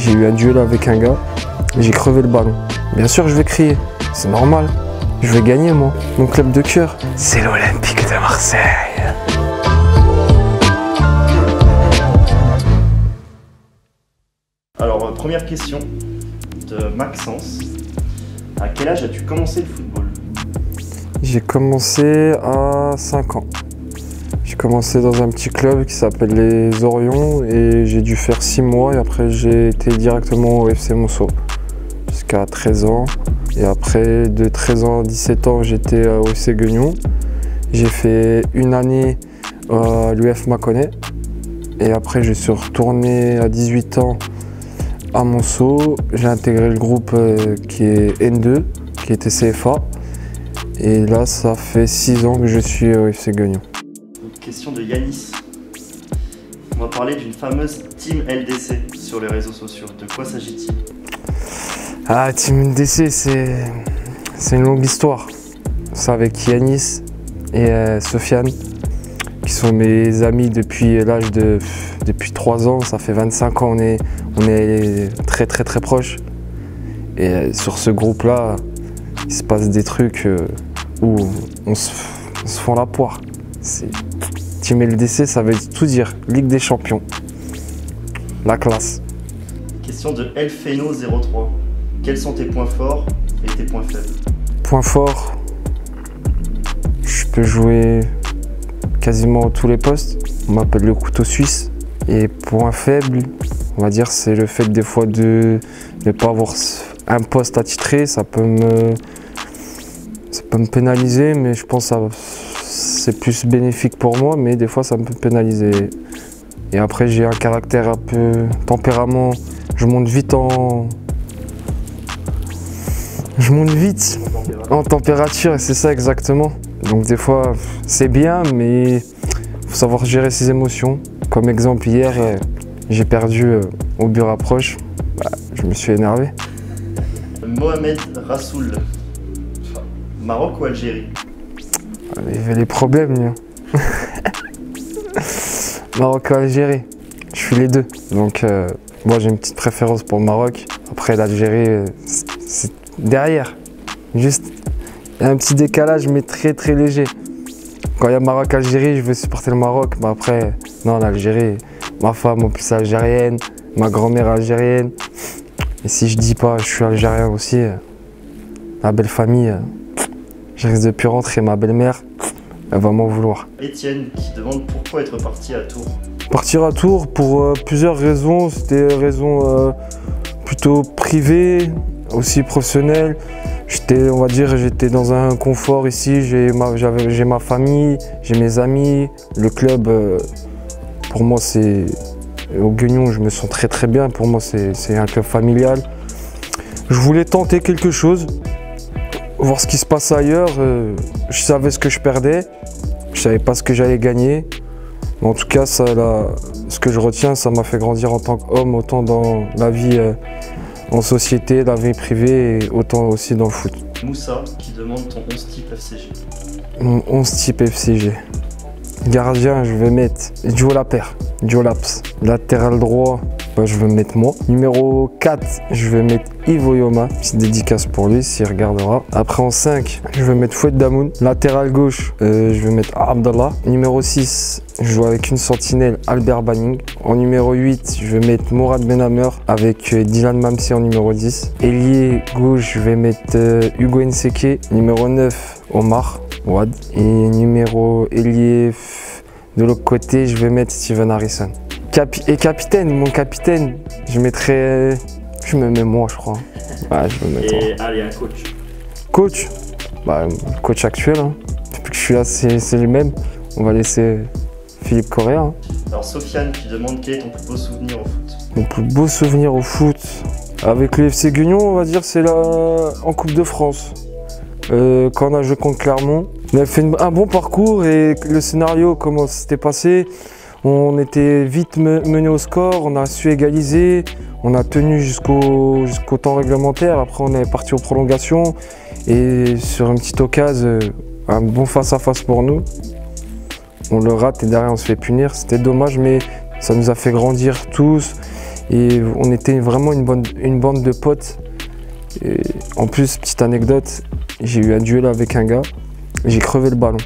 j'ai eu un duel avec un gars, et j'ai crevé le ballon. Bien sûr, je vais crier, c'est normal. Je vais gagner, moi. Mon club de cœur, c'est l'Olympique de Marseille. Alors, première question de Maxence. À quel âge as-tu commencé le football? J'ai commencé à 5 ans. J'ai commencé dans un petit club qui s'appelle les Orions et j'ai dû faire 6 mois et après j'ai été directement au FC Monceau jusqu'à 13 ans. Et après, de 13 ans à 17 ans, j'étais au FC Guignon. J'ai fait une année à l'UF Mâconnais. Et après, je suis retourné à 18 ans à Monceau. J'ai intégré le groupe qui est N2, qui était CFA. Et là, ça fait 6 ans que je suis au FC Guignon. Une question de Yanis. On va parler d'une fameuse Team LDC sur les réseaux sociaux. De quoi s'agit-il? Ah, Team LDC, c'est une longue histoire. C'est avec Yanis et Sofiane, qui sont mes amis depuis depuis 3 ans. Ça fait 25 ans, on est très proches. Et sur ce groupe-là, il se passe des trucs où on se fend la poire. Team LDC, ça veut tout dire. Ligue des Champions. La classe. Question de Elfeno03. Quels sont tes points forts et tes points faibles? Point fort, je peux jouer quasiment à tous les postes. On m'appelle le couteau suisse. Et point faible, on va dire, c'est le fait des fois de ne pas avoir un poste attitré. Ça peut me pénaliser, mais je pense que c'est plus bénéfique pour moi, mais des fois ça me peut pénaliser. Et après, j'ai un caractère un peu tempérament. Je monte vite en température, et c'est ça exactement. Donc des fois, c'est bien, mais il faut savoir gérer ses émotions. Comme exemple, hier, j'ai perdu au but rapproche. Je me suis énervé. Mohamed Rassoul. Maroc ou Algérie? Il y avait les problèmes, lui. Maroc ou Algérie. Je suis les deux. Donc moi, j'ai une petite préférence pour le Maroc. Après, l'Algérie, c'est derrière. Juste, il y a un petit décalage, mais très léger. Quand il y a Maroc-Algérie, je veux supporter le Maroc. Mais après, non, l'Algérie, ma femme en plus algérienne, ma grand-mère algérienne. Et si je dis pas, je suis algérien aussi, la belle famille, je risque de plus rentrer. Ma belle-mère, elle va m'en vouloir. Étienne qui demande pourquoi être parti à Tours. Partir à Tours pour plusieurs raisons. C'était des raisons plutôt privées, aussi professionnelles. On va dire, j'étais dans un confort ici. J'ai ma famille, j'ai mes amis. Le club, pour moi, c'est au Guignon, je me sens très bien. Pour moi, c'est un club familial. Je voulais tenter quelque chose, voir ce qui se passe ailleurs. Je savais ce que je perdais, je savais pas ce que j'allais gagner. Mais en tout cas, ce que je retiens, ça m'a fait grandir en tant qu'homme, autant dans la vie en société, la vie privée, et autant aussi dans le foot. Moussa qui demande ton 11 type FCG. Mon 11 type FCG. Gardien, je vais mettre Diolapère, Diolaps. Latéral droit, je vais mettre moi. Numéro 4, je vais mettre Ivo Yoma. Petite dédicace pour lui s'il regardera. Après en 5, je vais mettre Fouet Damoun. Latéral gauche, je vais mettre Abdallah. Numéro 6, je joue avec une sentinelle, Albert Banning. En numéro 8, je vais mettre Mourad Benhamer avec Dylan Mamsi en numéro 10. Ailier gauche, je vais mettre Hugo Nseke. Numéro 9, Omar Ouad. Et numéro ailier de l'autre côté, je vais mettre Steven Harrison. Et capitaine, mon capitaine, je mettrais. Je me mets moi, je crois. Ouais, je me mets. Et allez, un coach. Coach, le coach actuel. Hein. Depuis que je suis là, c'est le même. On va laisser Philippe Correa. Hein. Alors, Sofiane qui demande quel est ton plus beau souvenir au foot. Mon plus beau souvenir au foot, avec le FC Guignon, on va dire, c'est là en Coupe de France. Quand on a joué contre Clermont, on a fait un bon parcours et le scénario, comment c'était passé. On était vite mené au score, on a su égaliser, on a tenu jusqu'au temps réglementaire. Après, on est parti aux prolongations et sur une petite occasion, un bon face-à-face pour nous. On le rate et derrière, on se fait punir. C'était dommage, mais ça nous a fait grandir tous. Et on était vraiment une bande de potes. Et en plus, petite anecdote, j'ai eu un duel avec un gars, j'ai crevé le ballon.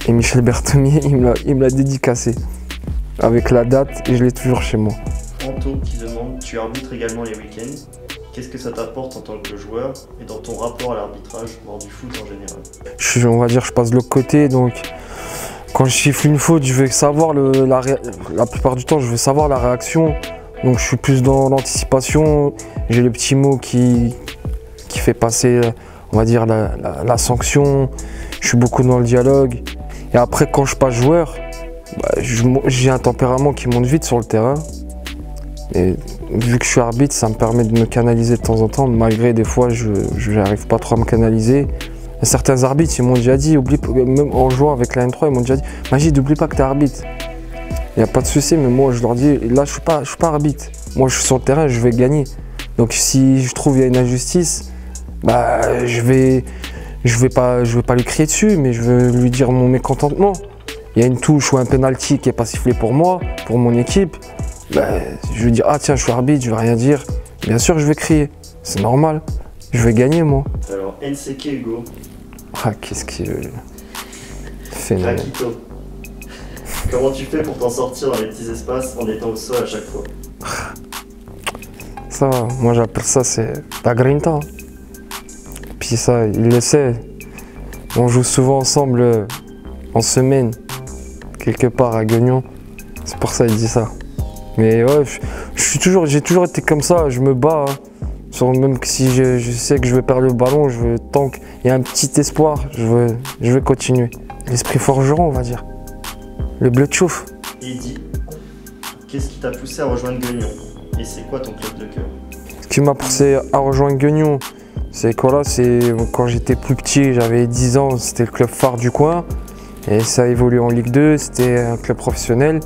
Et Michel Berthomier, il me l'a dédicacé. Avec la date, et je l'ai toujours chez moi. Anto qui demande, tu arbitres également les week-ends. Qu'est-ce que ça t'apporte en tant que joueur et dans ton rapport à l'arbitrage, voire du foot en général? On va dire, je passe de l'autre côté, donc quand je siffle une faute, je veux savoir la plupart du temps, je veux savoir la réaction. Donc je suis plus dans l'anticipation. J'ai le petit mot qui fait passer, on va dire, la sanction. Je suis beaucoup dans le dialogue. Et après, quand je passe joueur, j'ai un tempérament qui monte vite sur le terrain. Et vu que je suis arbitre, ça me permet de me canaliser de temps en temps, malgré des fois, je n'arrive pas trop à me canaliser. Et certains arbitres, ils m'ont déjà dit, même en jouant avec la N3, ils m'ont déjà dit, Majid, n'oublie pas que tu es arbitre. Il n'y a pas de souci, mais moi, je leur dis, là, je ne suis pas arbitre. Moi, je suis sur le terrain, je vais gagner. Donc, si je trouve qu'il y a une injustice, je vais pas lui crier dessus, mais je vais lui dire mon mécontentement. Il y a une touche ou un penalty qui n'est pas sifflé pour moi, pour mon équipe. Je vais dire, ah tiens, je suis arbitre, je vais rien dire. Bien sûr, je vais crier. C'est normal. Je vais gagner, moi. Alors, NCK Hugo. Ah, qu'est-ce qu'il phénomène. Rakito. Comment tu fais pour t'en sortir dans les petits espaces en étant au sol à chaque fois? Ça, moi j'appelle ça, c'est la grinta. Puis ça, il le sait. On joue souvent ensemble en semaine, quelque part à Guignon. C'est pour ça qu'il dit ça. Mais ouais, j'ai toujours été comme ça, je me bats. Même si je sais que je vais perdre le ballon, tant qu'il y a un petit espoir, je vais continuer. L'esprit forgeron, on va dire. Le bleu de chouf. Eddy, qu'est-ce qui t'a poussé à rejoindre Guignon? Et c'est quoi ton club de cœur? Ce qui m'a poussé à rejoindre Guignon, c'est quoi là? C'est quand j'étais plus petit, j'avais 10 ans, c'était le club phare du coin. Et ça a évolué en Ligue 2, c'était un club professionnel.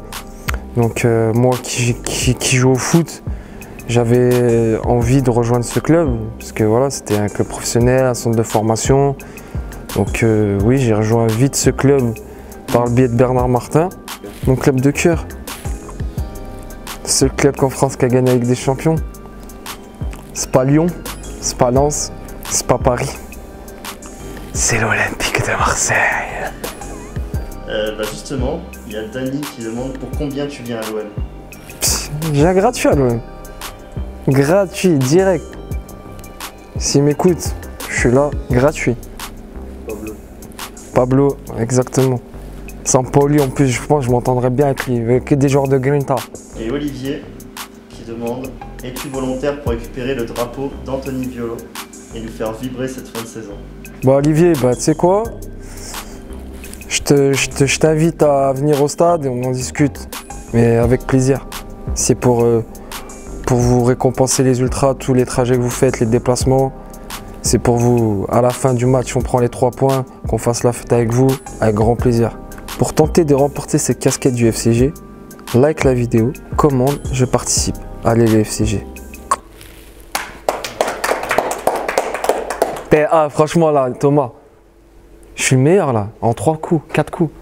Donc moi qui joue au foot, j'avais envie de rejoindre ce club. Parce que voilà, c'était un club professionnel, un centre de formation. Donc oui, j'ai rejoint vite ce club par le biais de Bernard Martin, mon club de cœur. C'est le club qu'en France qui a gagné avec des champions. C'est pas Lyon, c'est pas Lens, c'est pas Paris. C'est l'Olympique de Marseille. Justement, il y a Dany qui demande pour combien tu viens à l'OM. J'ai un gratuit à l'OM. Gratuit, direct. S'il m'écoute, je suis là, gratuit. Pablo, exactement. Sampaoli en plus, je pense que je m'entendrais bien avec lui, avec des joueurs de Grinta. Et Olivier qui demande, es-tu volontaire pour récupérer le drapeau d'Anthony Violo et nous faire vibrer cette fin de saison? Olivier, tu sais quoi? Je t'invite à venir au stade et on en discute. Mais avec plaisir. C'est pour vous récompenser les ultras, tous les trajets que vous faites, les déplacements. C'est pour vous, à la fin du match, on prend les 3 points, qu'on fasse la fête avec vous, avec grand plaisir. Pour tenter de remporter cette casquette du FCG, like la vidéo, commente, je participe. Allez les FCG. Franchement là, Thomas, je suis le meilleur là, en 3 coups, 4 coups.